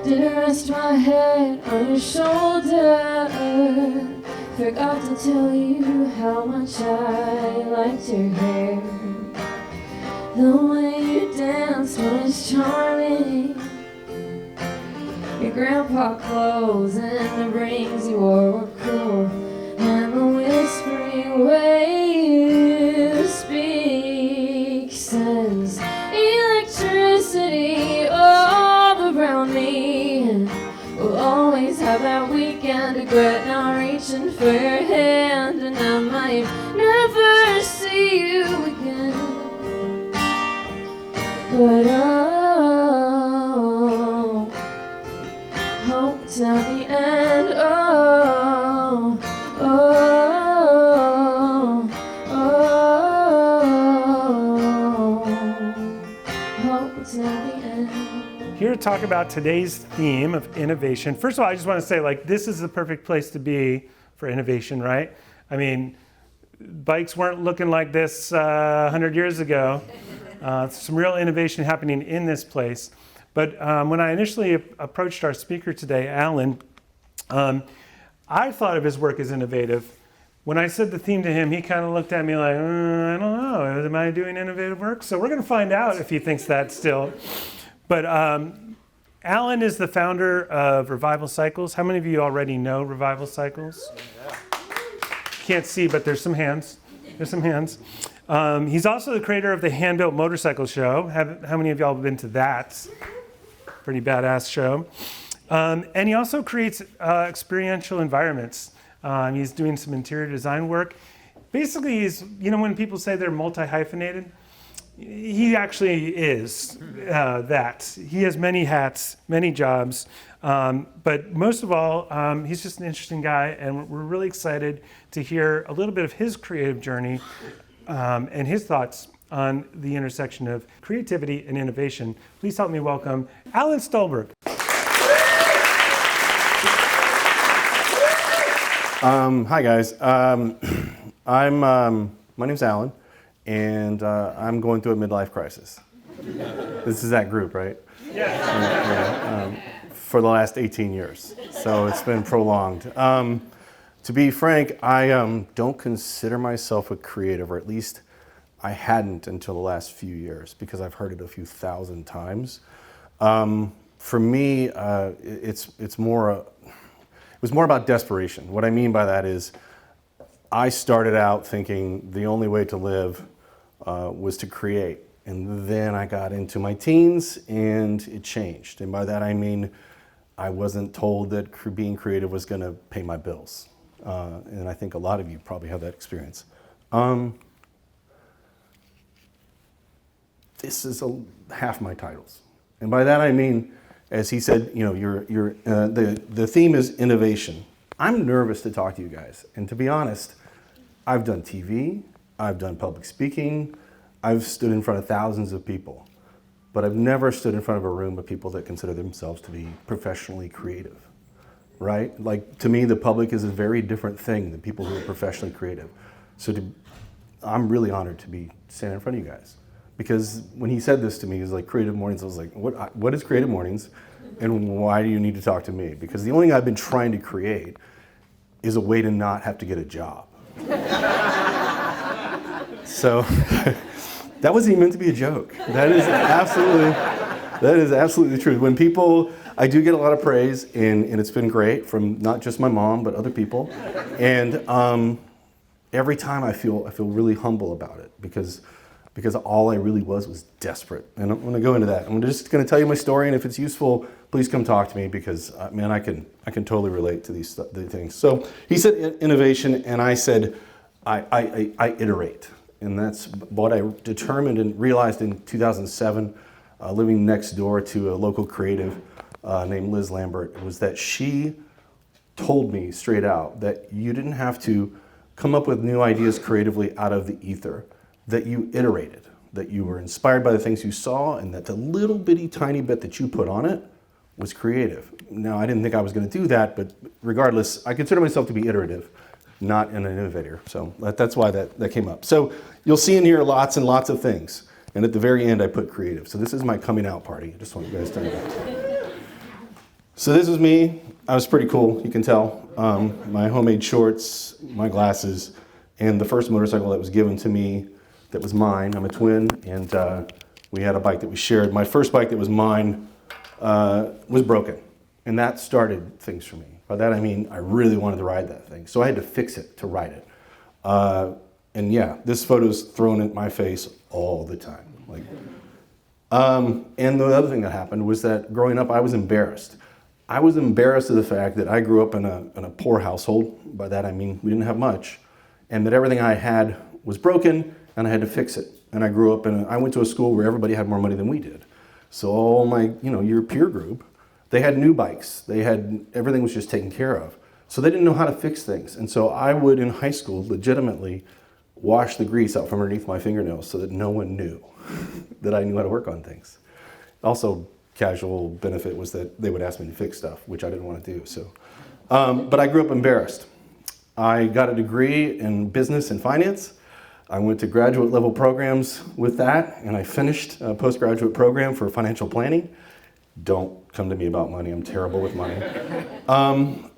Didn't rest my head on your shoulder. Forgot to tell you how much I liked your hair. The way you danced was charming. Your grandpa clothes and the rings you wore were cool. And the whispering way you speak sends electricity all around me. And we'll always have that weekend regret not reaching for your hand. And I might never see you again, but oh, hope till the end. Oh, oh, oh, hope till the end. Here to talk about today's theme of innovation. First of all, I just want to say, like, this is the perfect place to be for innovation, right? I mean, bikes weren't looking like this 100 years ago. Some real innovation happening in this place. But when I initially approached our speaker today, Alan, I thought of his work as innovative. When I said the theme to him, he kind of looked at me like, I don't know, am I doing innovative work? So we're going to find out if he thinks that still. But Alan is the founder of Revival Cycles. How many of you already know Revival Cycles? Can't see, but there's some hands. There's some hands. He's also the creator of the Hand-Built Motorcycle Show. How many of y'all have been to that? Pretty badass show. And he also creates experiential environments. He's doing some interior design work. Basically, he's, you know, when people say they're multi-hyphenated, he actually is that. He has many hats, many jobs, but most of all, he's just an interesting guy, and we're really excited to hear a little bit of his creative journey and his thoughts on the intersection of creativity and innovation. Please help me welcome Alan Stulberg. Hi guys, my name's Alan, and I'm going through a midlife crisis. This is that group, right? Yeah. For the last 18 years, so it's been prolonged. To be frank, I don't consider myself a creative, or at least I hadn't until the last few years, because I've heard it a few thousand times. For me, it was more about desperation. What I mean by that is, I started out thinking the only way to live was to create. And then I got into my teens and it changed. And by that I mean, I wasn't told that being creative was gonna pay my bills. And I think a lot of you probably have that experience. This is half my titles. And by that I mean, as he said, you know, the theme is innovation. I'm nervous to talk to you guys. And to be honest, I've done TV, I've done public speaking, I've stood in front of thousands of people, but I've never stood in front of a room of people that consider themselves to be professionally creative, right? Like, to me, the public is a very different thing than people who are professionally creative. So I'm really honored to be standing in front of you guys. Because when he said this to me, he was like, Creative Mornings, I was like, what is Creative Mornings? And why do you need to talk to me? Because the only thing I've been trying to create is a way to not have to get a job. So that wasn't even meant to be a joke. That is absolutely true. When people, I do get a lot of praise, and it's been great from not just my mom, but other people. And every time I feel really humble about it, because all I really was desperate. And I'm gonna go into that. I'm just gonna tell you my story, and if it's useful, please come talk to me, because man, I can totally relate to these things. So he said innovation, and I said I iterate. And that's what I determined and realized in 2007, living next door to a local creative named Liz Lambert, was that she told me straight out that you didn't have to come up with new ideas creatively out of the ether, that you iterated, that you were inspired by the things you saw, and that the little bitty tiny bit that you put on it was creative. Now, I didn't think I was going to do that, but regardless, I consider myself to be iterative, not an innovator. So that's why that came up. So you'll see in here lots and lots of things. And at the very end, I put creative. So this is my coming out party. I just want you guys to know that. So this was me. I was pretty cool, you can tell. My homemade shorts, my glasses, and the first motorcycle that was given to me that was mine. I'm a twin, and we had a bike that we shared. My first bike that was mine was broken, and that started things for me. By that I mean I really wanted to ride that thing, so I had to fix it to ride it. And yeah, this photo's thrown in my face all the time. And the other thing that happened was that growing up, I was embarrassed. I was embarrassed of the fact that I grew up in a poor household. By that I mean we didn't have much, and that everything I had was broken, and I had to fix it. And I grew up I went to a school where everybody had more money than we did. So all my, your peer group, they had new bikes. Everything was just taken care of. So they didn't know how to fix things. And so I would, in high school, legitimately wash the grease out from underneath my fingernails so that no one knew that I knew how to work on things. Also, casual benefit was that they would ask me to fix stuff, which I didn't want to do. So, but I grew up embarrassed. I got a degree in business and finance. I went to graduate level programs with that, and I finished a postgraduate program for financial planning. Don't come to me about money, I'm terrible with money. And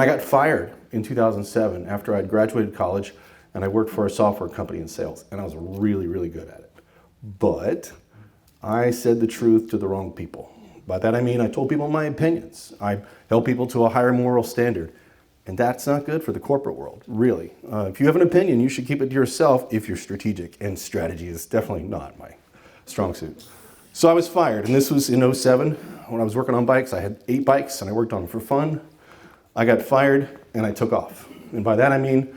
I got fired in 2007 after I'd graduated college, and I worked for a software company in sales, and I was really, really good at it. But I said the truth to the wrong people. By that I mean I told people my opinions. I held people to a higher moral standard. And that's not good for the corporate world, really. If you have an opinion, you should keep it to yourself if you're strategic. And strategy is definitely not my strong suit. So I was fired, and this was in '07 when I was working on bikes. I had 8 bikes, and I worked on them for fun. I got fired, and I took off. And by that I mean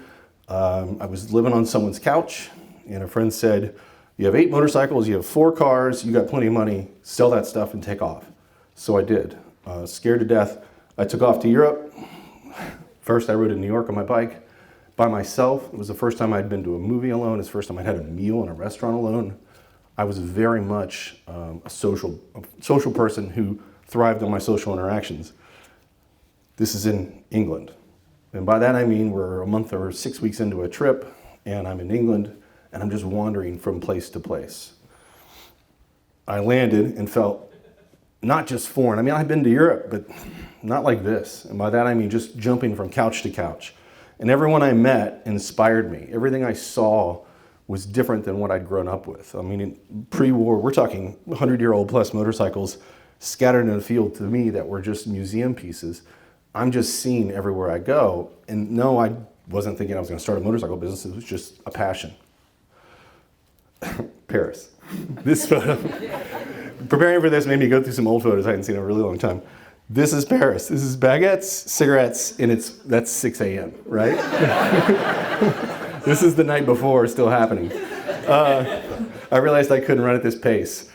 I was living on someone's couch, and a friend said, you have 8 motorcycles, you have 4 cars, you got plenty of money, sell that stuff and take off. So I did. Scared to death, I took off to Europe. First, I rode in New York on my bike by myself. It was the first time I'd been to a movie alone. It was the first time I'd had a meal in a restaurant alone. I was very much a social person who thrived on my social interactions. This is in England. And by that I mean we're a month or 6 weeks into a trip, and I'm in England, and I'm just wandering from place to place. I landed and felt not just foreign. I mean, I've been to Europe, but not like this. And by that I mean just jumping from couch to couch. And everyone I met inspired me. Everything I saw was different than what I'd grown up with. I mean, in pre-war, we're talking 100-year-old plus motorcycles scattered in a field to me that were just museum pieces. I'm just seeing everywhere I go. And no, I wasn't thinking I was going to start a motorcycle business. It was just a passion. Paris. This photo. Preparing for this made me go through some old photos I hadn't seen in a really long time. This is Paris. This is baguettes, cigarettes, and that's 6 a.m., right? This is the night before, still happening. I realized I couldn't run at this pace.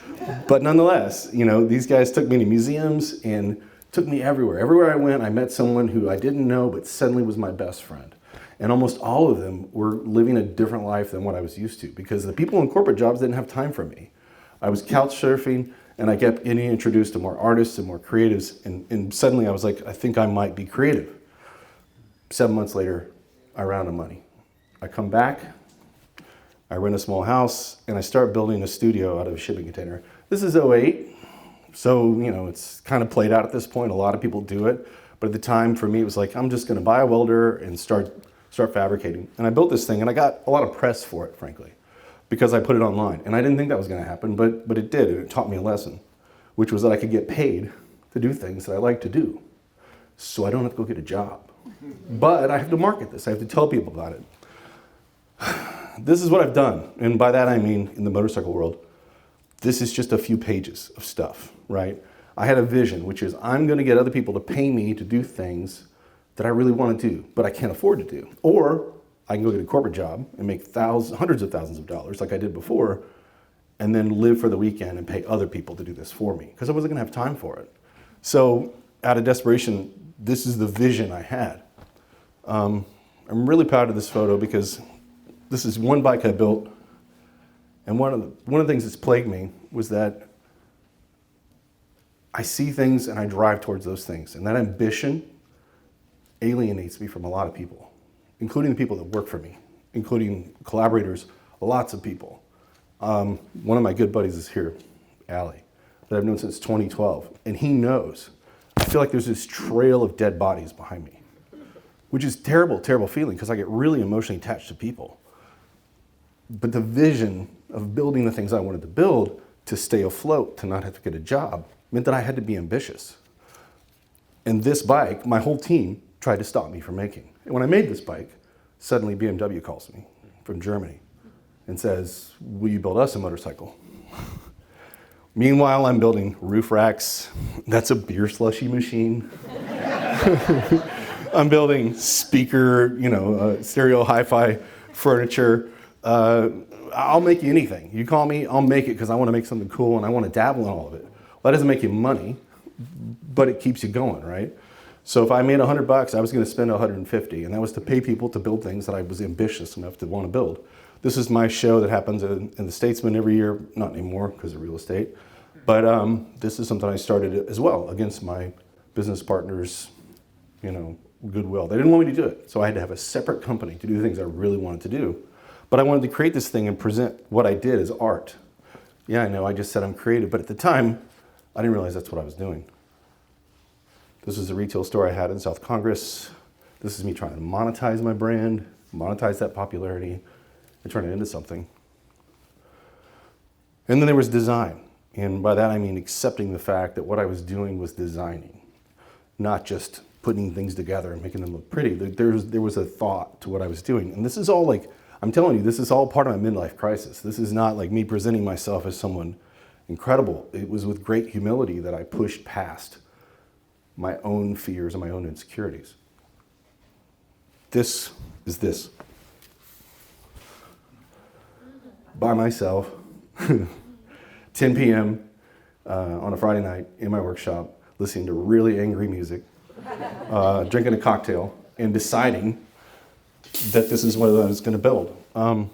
But nonetheless, these guys took me to museums and took me everywhere. Everywhere I went, I met someone who I didn't know, but suddenly was my best friend. And almost all of them were living a different life than what I was used to, because the people in corporate jobs didn't have time for me. I was couch surfing, and I kept getting introduced to more artists and more creatives, and suddenly I was like, I think I might be creative. 7 months later, I ran out of money. I come back, I rent a small house, and I start building a studio out of a shipping container. This is '08, so it's kind of played out at this point. A lot of people do it, but at the time for me it was like, I'm just gonna buy a welder and start fabricating. And I built this thing, and I got a lot of press for it, frankly, because I put it online. And I didn't think that was gonna happen, but it did, and it taught me a lesson, which was that I could get paid to do things that I like to do, so I don't have to go get a job. But I have to market this, I have to tell people about it. This is what I've done, and by that I mean, in the motorcycle world, this is just a few pages of stuff, right? I had a vision, which is I'm gonna get other people to pay me to do things that I really want to do, but I can't afford to do. Or I can go get a corporate job and make hundreds of thousands of dollars like I did before, and then live for the weekend and pay other people to do this for me, because I wasn't gonna have time for it. So out of desperation, this is the vision I had. I'm really proud of this photo because this is one bike I built, and one of the things that's plagued me was that I see things and I drive towards those things, and that ambition alienates me from a lot of people, including the people that work for me, including collaborators, lots of people. One of my good buddies is here, Allie, that I've known since 2012, and he knows feel like there's this trail of dead bodies behind me, which is terrible, terrible feeling because I get really emotionally attached to people. But the vision of building the things I wanted to build to stay afloat, to not have to get a job, meant that I had to be ambitious. And this bike, my whole team tried to stop me from making. And when I made this bike, suddenly BMW calls me from Germany and says, will you build us a motorcycle? Meanwhile, I'm building roof racks. That's a beer slushy machine. I'm building speaker, stereo hi-fi furniture. I'll make you anything. You call me, I'll make it because I want to make something cool and I want to dabble in all of it. Well, that doesn't make you money, but it keeps you going, right? So if I made $100, I was going to spend $150, and that was to pay people to build things that I was ambitious enough to want to build. This is my show that happens in the Statesman every year, not anymore because of real estate, but this is something I started as well against my business partners, goodwill. They didn't want me to do it, so I had to have a separate company to do the things I really wanted to do. But I wanted to create this thing and present what I did as art. Yeah, I know, I just said I'm creative, but at the time, I didn't realize that's what I was doing. This is a retail store I had in South Congress. This is me trying to monetize my brand, monetize that popularity, and turn it into something. And then there was design. And by that I mean accepting the fact that what I was doing was designing, not just putting things together and making them look pretty. There was a thought to what I was doing. And this is all I'm telling you, this is all part of my midlife crisis. This is not like me presenting myself as someone incredible. It was with great humility that I pushed past my own fears and my own insecurities. This is this. By myself, 10 p.m. On a Friday night in my workshop, listening to really angry music, drinking a cocktail, and deciding that this is what I was going to build. And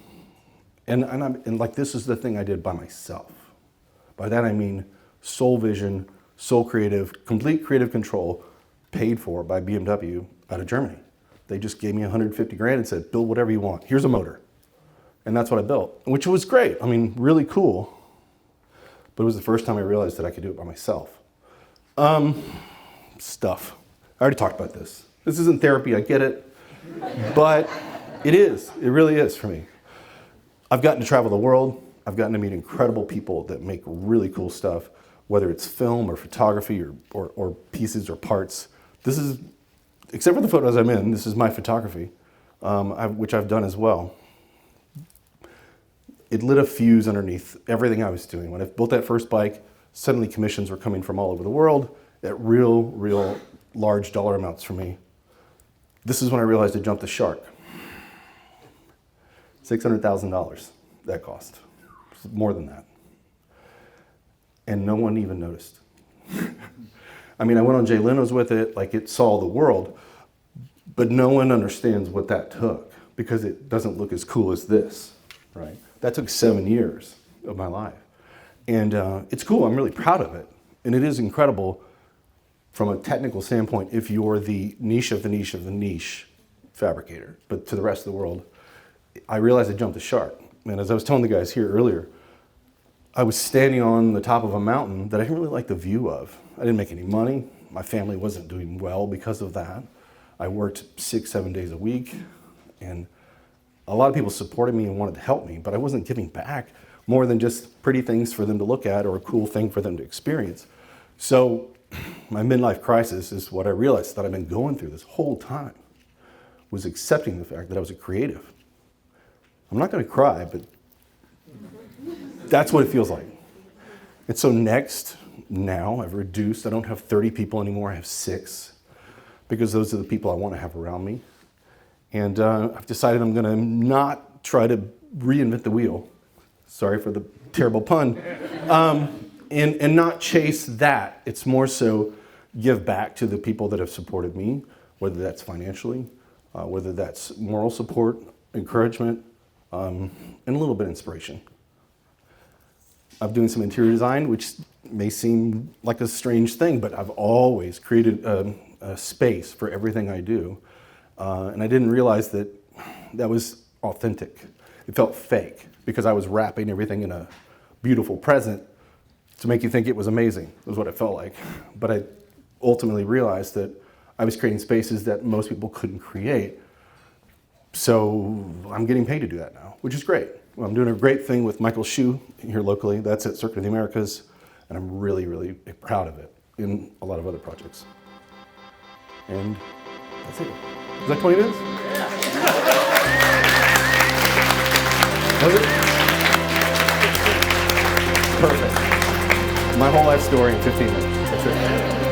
this is the thing I did by myself. By that I mean sole vision, sole creative, complete creative control, paid for by BMW out of Germany. They just gave me $150,000 and said, build whatever you want. Here's a motor. And that's what I built, which was great. I mean, really cool. But it was the first time I realized that I could do it by myself. Stuff. I already talked about this. This isn't therapy, I get it. But it is. It really is for me. I've gotten to travel the world. I've gotten to meet incredible people that make really cool stuff, whether it's film or photography or pieces or parts. This is, except for the photos I'm in, this is my photography, which I've done as well. It lit a fuse underneath everything I was doing. When I built that first bike, suddenly commissions were coming from all over the world at real large dollar amounts for me. This is when I realized I jumped the shark. $600,000 that cost. More than that. And no one even noticed. I mean, I went on Jay Leno's with it, it saw the world, but no one understands what that took because it doesn't look as cool as this, right? That took 7 years of my life. And it's cool, I'm really proud of it. And it is incredible from a technical standpoint if you're the niche of the niche of the niche fabricator. But to the rest of the world, I realized I jumped the shark. And as I was telling the guys here earlier, I was standing on the top of a mountain that I didn't really like the view of. I didn't make any money. My family wasn't doing well because of that. I worked 6-7 days a week, and a lot of people supported me and wanted to help me, but I wasn't giving back more than just pretty things for them to look at or a cool thing for them to experience. So my midlife crisis is what I realized that I've been going through this whole time, was accepting the fact that I was a creative. I'm not going to cry, but that's what it feels like. And so now I've reduced. I don't have 30 people anymore. I have 6 because those are the people I want to have around me. And I've decided I'm going to not try to reinvent the wheel. Sorry for the terrible pun. And not chase that. It's more so give back to the people that have supported me, whether that's financially, whether that's moral support, encouragement, and a little bit of inspiration. I'm doing some interior design, which may seem like a strange thing, but I've always created a space for everything I do. And I didn't realize that was authentic. It felt fake because I was wrapping everything in a beautiful present to make you think it was amazing, was what it felt like. But ultimately realized that I was creating spaces that most people couldn't create. So I'm getting paid to do that now, which is great. Well, I'm doing a great thing with Michael Shu here locally. That's at Circuit of the Americas, and I'm really, really proud of it in a lot of other projects. And that's it. Is that 20 minutes? Was it? Perfect. My whole life story in 15 minutes. That's it.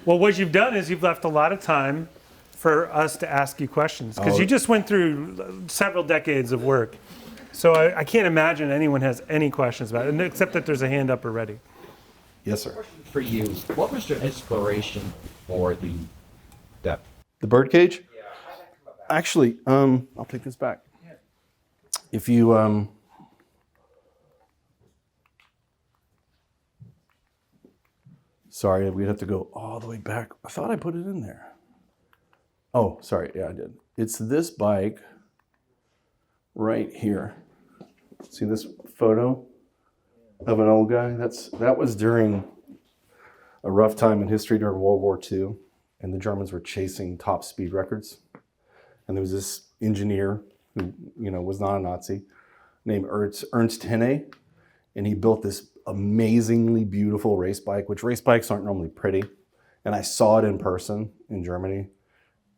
Well, what you've done is you've left a lot of time for us to ask you questions, because you just went through several decades of work. So I can't imagine anyone has any questions about it, except that there's a hand up already. Yes, sir. For you, what was your inspiration for the depth? The birdcage? Actually, I'll take this back. If you, sorry, we'd have to go all the way back. I thought I put it in there. Oh, sorry, yeah, I did. It's this bike right here. See this photo of an old guy? That was during a rough time in history during World War II, and the Germans were chasing top speed records. And there was this engineer who, was not a Nazi, named Ernst Henne, and he built this amazingly beautiful race bike, which race bikes aren't normally pretty. And I saw it in person in Germany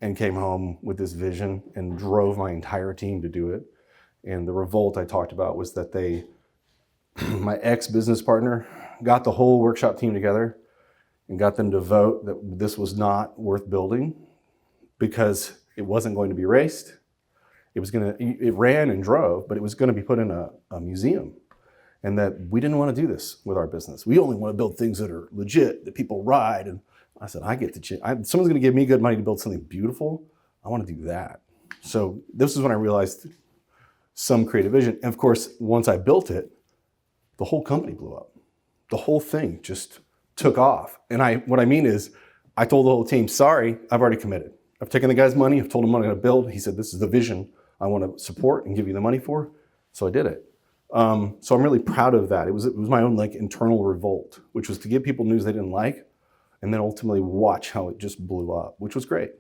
and came home with this vision and drove my entire team to do it. And the revolt I talked about was that my ex-business partner got the whole workshop team together and got them to vote that this was not worth building because it wasn't going to be raced. It ran and drove, but it was going to be put in a museum. And that we didn't want to do this with our business. We only want to build things that are legit, that people ride. And I said, someone's going to give me good money to build something beautiful. I want to do that. So this is when I realized some creative vision. And of course, once I built it, the whole company blew up. The whole thing just took off. And what I mean is, I told the whole team, sorry, I've already committed. I've taken the guy's money. I've told him what I'm going to build. He said, this is the vision I want to support and give you the money for. So I did it. So I'm really proud of that. It was my own internal revolt, which was to give people news they didn't like, and then ultimately watch how it just blew up, which was great.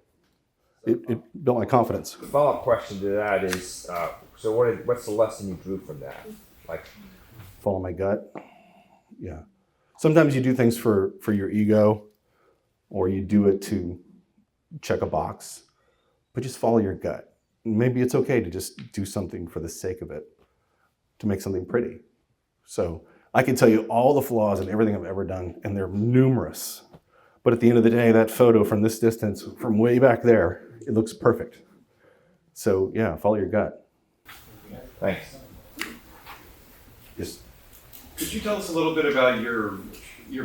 It built my confidence. The follow-up question to that is, so what's the lesson you drew from that? Follow my gut. Yeah. Sometimes you do things for your ego, or you do it to check a box, but just follow your gut. Maybe it's okay to just do something for the sake of it, to make something pretty. So I can tell you all the flaws in everything I've ever done, and they're numerous. But at the end of the day, that photo from this distance, from way back there, it looks perfect. So yeah, follow your gut. Thanks. Yes. Could you tell us a little bit about your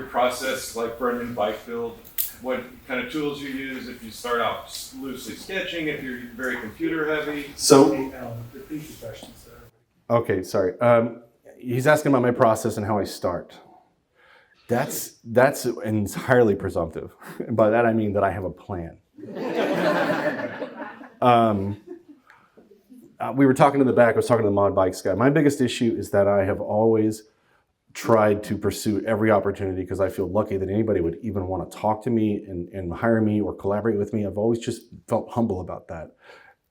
process, like for a new bike build? What kind of tools you use? If you start out loosely sketching, if you're very computer heavy? So, Repeat the question, sir. okay, sorry. He's asking about my process and how I start. That's entirely presumptive. And by that I mean that I have a plan. We were talking in the back, I was talking to the mod bikes guy. My biggest issue is that I have always tried to pursue every opportunity because I feel lucky that anybody would even want to talk to me and hire me or collaborate with me. I've always just felt humble about that.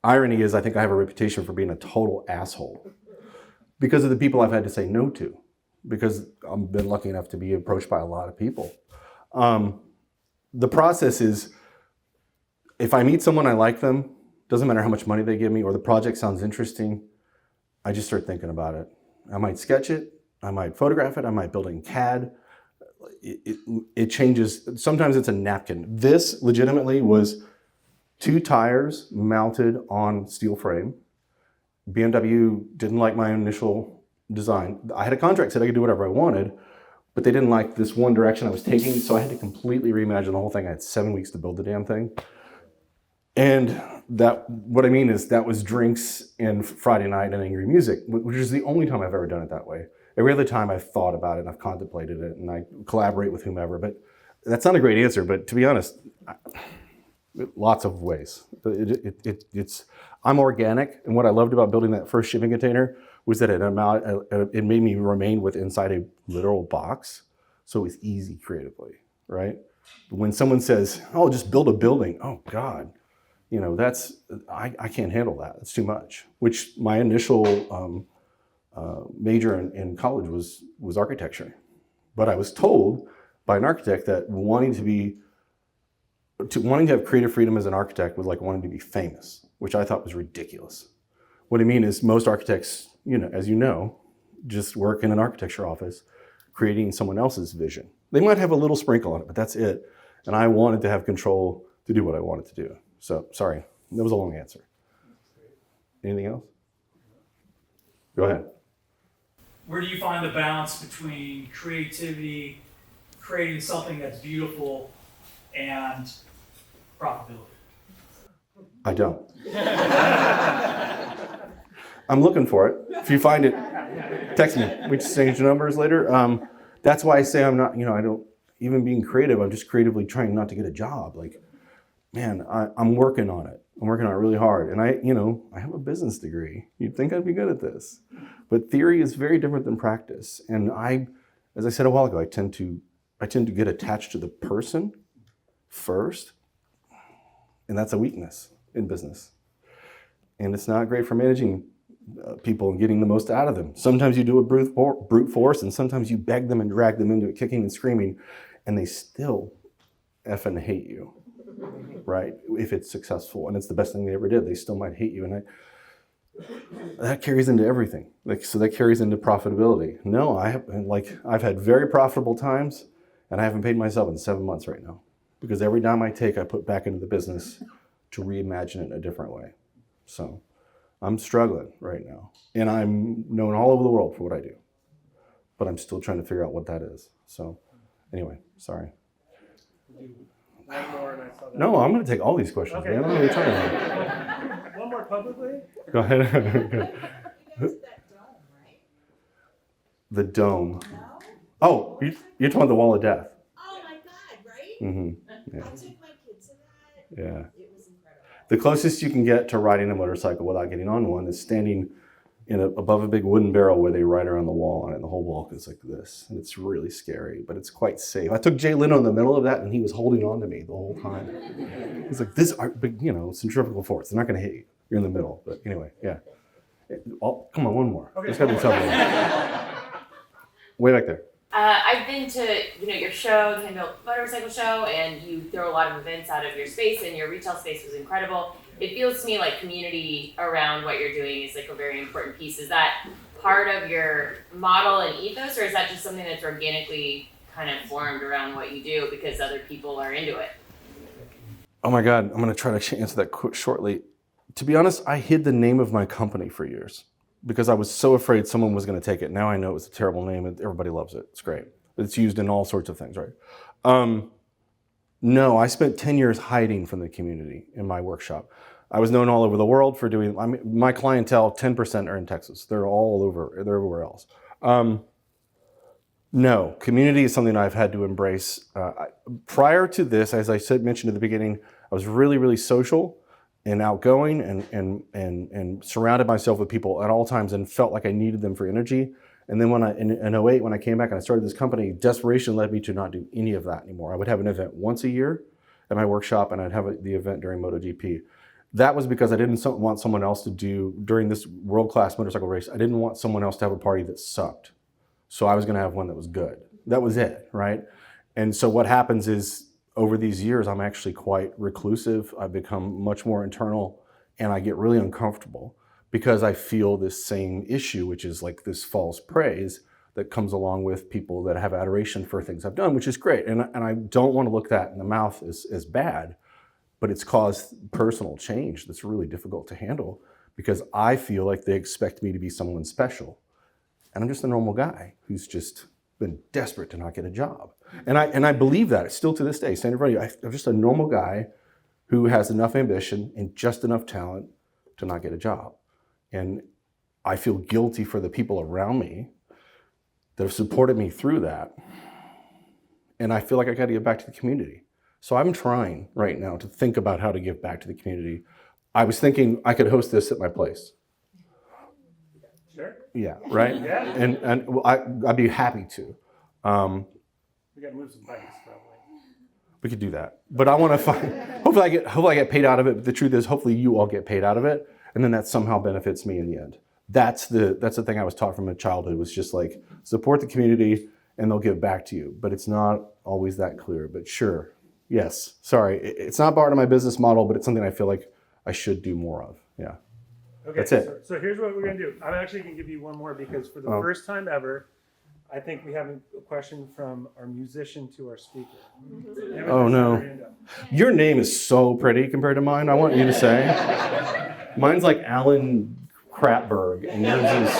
Irony is I think I have a reputation for being a total asshole because of the people I've had to say no to, because I've been lucky enough to be approached by a lot of people. The process is, if I meet someone, I like them, doesn't matter how much money they give me or the project sounds interesting, I just start thinking about it. I might sketch it, I might photograph it, I might build it in CAD. It changes. Sometimes it's a napkin. This legitimately was 2 tires mounted on steel frame. BMW didn't like my initial design. I had a contract, said I could do whatever I wanted, but they didn't like this one direction I was taking, so I had to completely reimagine the whole thing. I had 7 weeks to build the damn thing. And what I mean is that was drinks and Friday night and angry music, which is the only time I've ever done it that way. Every other time I've thought about it and I've contemplated it and I collaborate with whomever, but that's not a great answer. But to be honest, lots of ways. I'm organic, and what I loved about building that first shipping container was that it made me remain inside a literal box, so it was easy creatively, right? When someone says, "Oh, just build a building," oh God, I can't handle that. It's too much. Which my initial major in college was architecture, but I was told by an architect that wanting to have creative freedom as an architect was like wanting to be famous, which I thought was ridiculous. What I mean is most architects, as you know, just work in an architecture office creating someone else's vision. They might have a little sprinkle on it, but that's it. And I wanted to have control to do what I wanted to do. So, sorry, that was a long answer. Anything else? Go ahead. Where do you find the balance between creativity, creating something that's beautiful, and profitability? I don't. I'm looking for it. If you find it, text me. We exchange numbers later. That's why I say I'm not, I don't, even being creative, I'm just creatively trying not to get a job. Like, man, I'm working on it. I'm working on it really hard. And I have a business degree. You'd think I'd be good at this. But theory is very different than practice. And as I said a while ago, I tend to get attached to the person first. And that's a weakness in business. And it's not great for managing people and getting the most out of them. Sometimes you do a brute force, and sometimes you beg them and drag them into it, kicking and screaming, and they still effing hate you, right? If it's successful and it's the best thing they ever did, they still might hate you. And that carries into everything. So that carries into profitability. No, I've had very profitable times, and I haven't paid myself in 7 months right now, because every dime I take, I put back into the business to reimagine it in a different way. So I'm struggling right now, and I'm known all over the world for what I do, but I'm still trying to figure out what that is. So anyway, sorry. One more and I saw that. No, I'm going to take all these questions, Okay. man. I don't know what you're talking about. One more publicly? Go ahead. You guys did that dome, right? The dome. No? Oh, you're talking about the Wall of Death. Oh my God, right? Mm-hmm. Yeah. I took my kids to that. Yeah. It was incredible. The closest you can get to riding a motorcycle without getting on one is standing above a big wooden barrel where they ride around the wall on it, and the whole wall is like this. And it's really scary, but it's quite safe. I took Jay Leno in the middle of that, and he was holding on to me the whole time. He's like, centrifugal force. They're not going to hit you. You're in the middle. But anyway, yeah. Come on, one more. Okay. There's got to be something. Way back there. I've been to your show, the Handbuilt Motorcycle Show, and you throw a lot of events out of your space, and your retail space was incredible. It feels to me like community around what you're doing is like a very important piece. Is that part of your model and ethos, or is that just something that's organically kind of formed around what you do because other people are into it? Oh my God, I'm going to try to answer that shortly. To be honest, I hid the name of my company for years because I was so afraid someone was going to take it. Now I know it's a terrible name and everybody loves it. It's great. It's used in all sorts of things, right? No, I spent 10 years hiding from the community in my workshop. I was known all over the world for doing, my clientele, 10% are in Texas. They're all over, they're everywhere else. No, community is something I've had to embrace. Prior to this, as I mentioned at the beginning, I was really, really social and outgoing and surrounded myself with people at all times and felt like I needed them for energy. And then in 08, when I came back and I started this company, desperation led me to not do any of that anymore. I would have an event once a year at my workshop, and I'd have the event during MotoGP. That was because I didn't want someone else to do, during this world-class motorcycle race, I didn't want someone else to have a party that sucked. So I was gonna have one that was good. That was it, right? And so what happens is, over these years, I'm actually quite reclusive. I've become much more internal, and I get really uncomfortable because I feel this same issue, which is like this false praise that comes along with people that have adoration for things I've done, which is great. And I don't want to look that in the mouth as bad, but it's caused personal change that's really difficult to handle because I feel like they expect me to be someone special. And I'm just a normal guy who's just been desperate to not get a job. And I believe that still to this day, standing in front of you, I'm just a normal guy who has enough ambition and just enough talent to not get a job. And I feel guilty for the people around me that have supported me through that. And I feel like I got to give back to the community. So I'm trying right now to think about how to give back to the community. I was thinking I could host this at my place. Sure. Yeah, right? Yeah. And well, I'd be happy to. We got to move some bikes, probably. We could do that. But I want to find, hopefully I get paid out of it. But the truth is, hopefully you all get paid out of it. And then that somehow benefits me in the end. That's the thing I was taught from my childhood, was just like, support the community and they'll give back to you. But it's not always that clear. But sure, yes, sorry. It's not part of my business model, but it's something I feel like I should do more of. Yeah. Okay, That's it. So here's what we're going to do. I'm actually going to give you one more, because for the first time ever, I think we have a question from our musician to our speaker. Oh, no. Your name is so pretty compared to mine, I want you to say. Mine's like Alan Kratberg, and yours is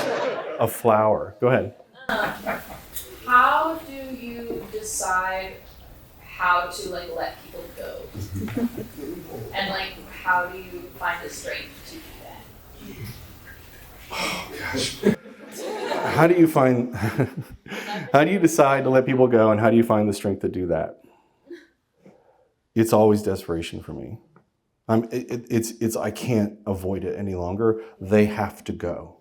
a flower. Go ahead. How do you decide how to like let people go? And like, how do you find the strength to do that? Oh, gosh. How do you find, how do you decide to let people go, and how do you find the strength to do that? It's always desperation for me. I can't avoid it any longer. They have to go.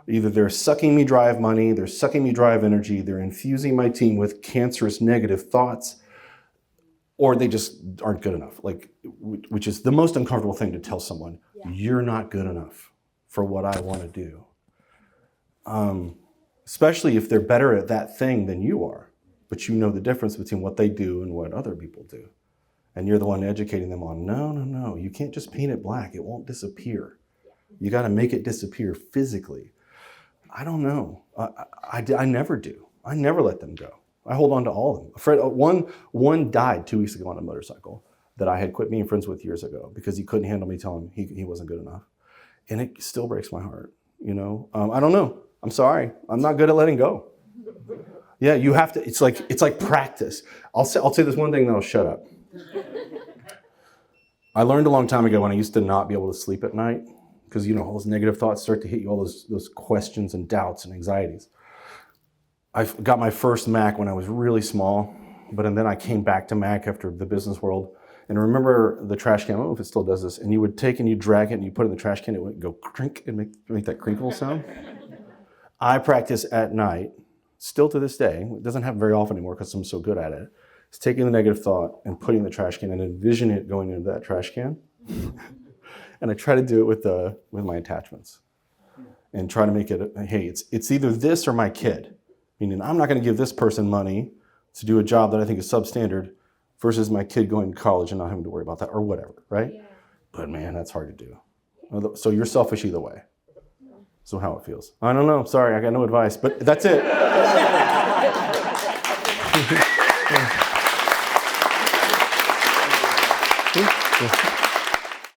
Either they're sucking me dry of money, they're sucking me dry of energy, they're infusing my team with cancerous negative thoughts, or they just aren't good enough. Like, which is the most uncomfortable thing to tell someone. Yeah. You're not good enough for what I want to do. Especially if they're better at that thing than you are, but you know the difference between what they do and what other people do. And you're the one educating them on, no, you can't just paint it black. It won't disappear. You got to make it disappear physically. I don't know. I never do. I never let them go. I hold on to all of them. One died 2 weeks ago on a motorcycle that I had quit being friends with years ago because he couldn't handle me telling him he wasn't good enough. And it still breaks my heart, you know? I don't know. I'm sorry. I'm not good at letting go. Yeah, you have to. It's like practice. I'll say this one thing, then I'll shut up. I learned a long time ago when I used to not be able to sleep at night, because all those negative thoughts start to hit you, all those questions and doubts and anxieties. I got my first Mac when I was really small, but then I came back to Mac after the business world. And remember the trash can, I don't know if it still does this, and you would take and you drag it and you put it in the trash can, it would go crink and make that crinkle sound. I practice at night, still to this day. It doesn't happen very often anymore because I'm so good at it. It's taking the negative thought and putting it in the trash can and envision it going into that trash can. And I try to do it with my attachments and try to make it, hey, it's either this or my kid. Meaning I'm not going to give this person money to do a job that I think is substandard versus my kid going to college and not having to worry about that or whatever, right? Yeah. But man, that's hard to do. So you're selfish either way. So how it feels. I don't know. Sorry, I got no advice, but that's it. Yeah.